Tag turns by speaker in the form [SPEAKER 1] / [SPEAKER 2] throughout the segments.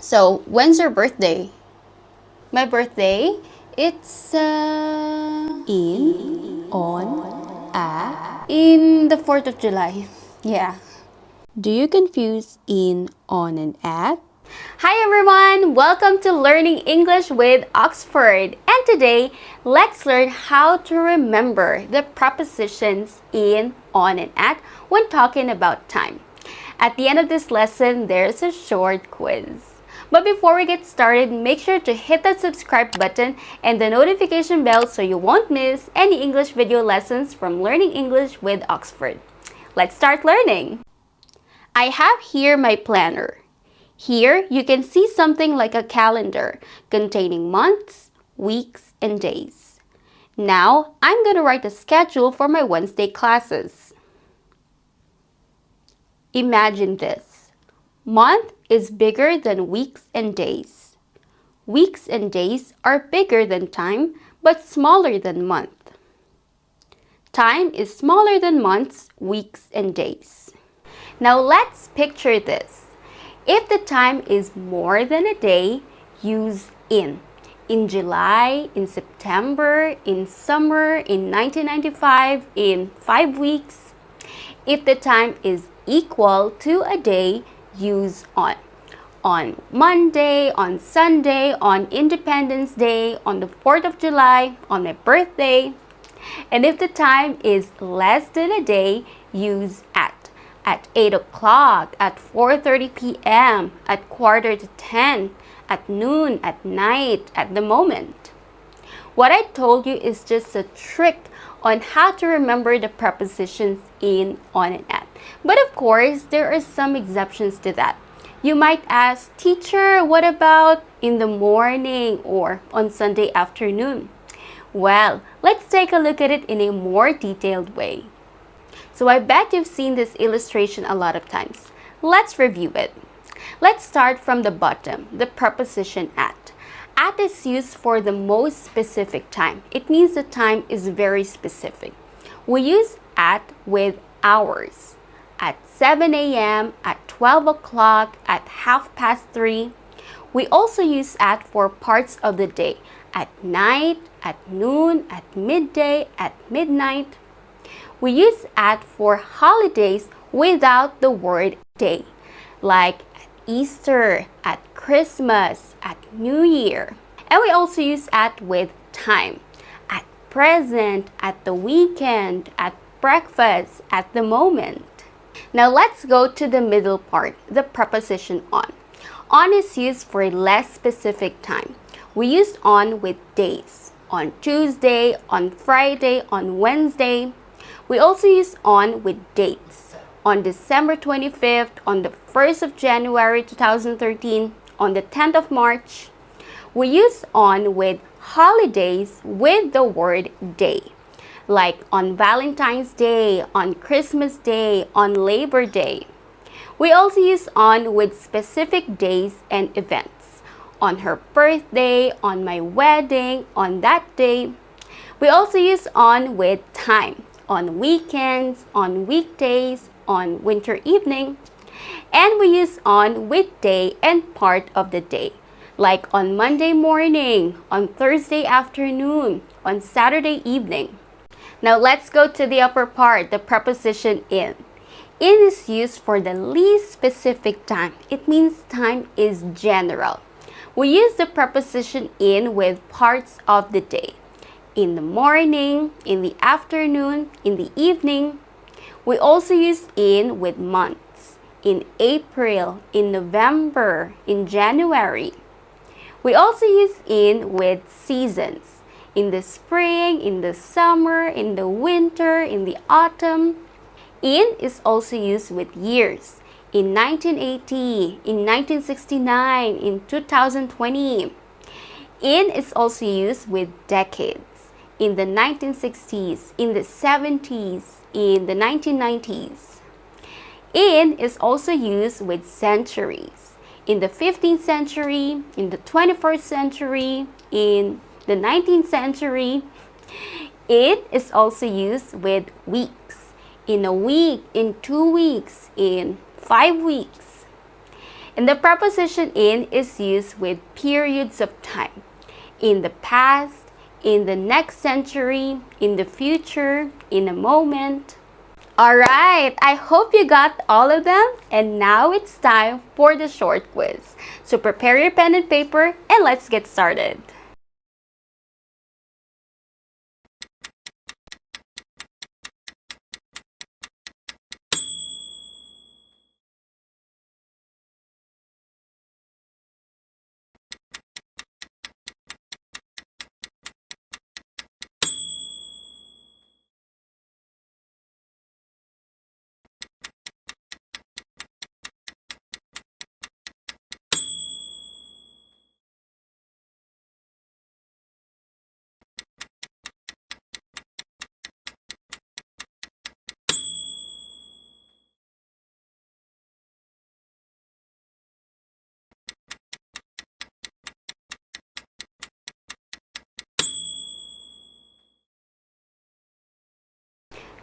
[SPEAKER 1] So, when's your birthday? My birthday? It's
[SPEAKER 2] In, on, at.
[SPEAKER 1] in the 4th of July. Yeah.
[SPEAKER 2] Do you confuse in, on, and at?
[SPEAKER 1] Hi everyone! Welcome to Learning English with Oxford. And today, let's learn how to remember the prepositions in, on, and at when talking about time. At the end of this lesson, there's a short quiz. But before we get started, make sure to hit that subscribe button and the notification bell so you won't miss any English video lessons from Learning English with Oxford. Let's start learning! I have here my planner. Here, you can see something like a calendar containing months, weeks, and days. Now, I'm going to write a schedule for my Wednesday classes. Imagine this. Month is bigger than weeks and days. Weeks and days are bigger than time, but smaller than month. Time is smaller than months, weeks, and days. Now let's picture this. If the time is more than a day, use in. In July, in September, in summer, in 1995, in 5 weeks. If the time is equal to a day, use on. On Monday, on Sunday, on Independence Day, on the 4th of July, on my birthday. And if the time is less than a day, use at 8 o'clock, at 4:30 p.m., at 9:45, at noon, at night, at the moment. What I told you is just a trick on how to remember the prepositions in, on, and at. But of course, there are some exceptions to that. You might ask, teacher, what about in the morning or on Sunday afternoon? Well, let's take a look at it in a more detailed way. So I bet you've seen this illustration a lot of times. Let's review it. Let's start from the bottom, the preposition at. At is used for the most specific time. It means the time is very specific. We use at with hours. At 7 a.m., at 12 o'clock, at 3:30. We also use at for parts of the day. At night, at noon, at midday, at midnight. We use at for holidays without the word day, like at Easter, at Christmas, at New Year. And we also use at with time, at present, at the weekend, at breakfast, at the moment. Now let's go to the middle part, the preposition on. On is used for a less specific time. We use on with days, on Tuesday, on Friday, on Wednesday. We also use on with dates, on December 25th, on the 1st of January 2013, on the 10th of March. We use on with holidays with the word day, like on Valentine's Day, on Christmas Day, on Labor Day. We also use on with specific days and events, on her birthday, on my wedding, on that day. We also use on with time, on weekends, on weekdays, on winter evening. And we use on with day and part of the day, like on Monday morning, on Thursday afternoon, on Saturday evening. Now let's go to the upper part, the preposition in. In is used for the least specific time. It means time is general. We use the preposition in with parts of the day. In the morning, in the afternoon, in the evening. We also use in with months. In April, in November, in January. We also use in with seasons. In the spring, in the summer, in the winter, in the autumn. In is also used with years. In 1980, in 1969, in 2020. In is also used with decades. In the 1960s, in the 70s, in the 1990s. In is also used with centuries. In the 15th century, in the 21st century, in the 19th century. In is also used with weeks. In a week, in 2 weeks, in 5 weeks. And the preposition in is used with periods of time. In the past, in the next century, in the future, in a moment. Alright, I hope you got all of them, and now it's time for the short quiz. So prepare your pen and paper and let's get started.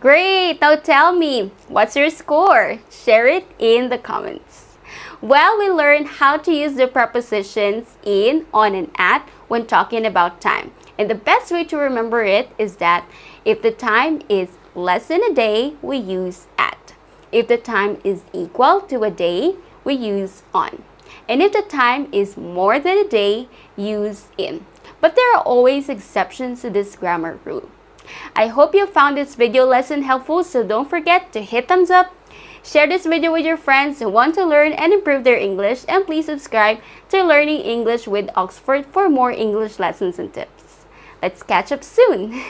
[SPEAKER 1] Great! Now tell me, what's your score? Share it in the comments. Well, we learned how to use the prepositions in, on, and at when talking about time. And the best way to remember it is that if the time is less than a day, we use at. If the time is equal to a day, we use on. And if the time is more than a day, use in. But there are always exceptions to this grammar rule. I hope you found this video lesson helpful, so don't forget to hit thumbs up, share this video with your friends who want to learn and improve their English, and please subscribe to Learning English with Oxford for more English lessons and tips. Let's catch up soon!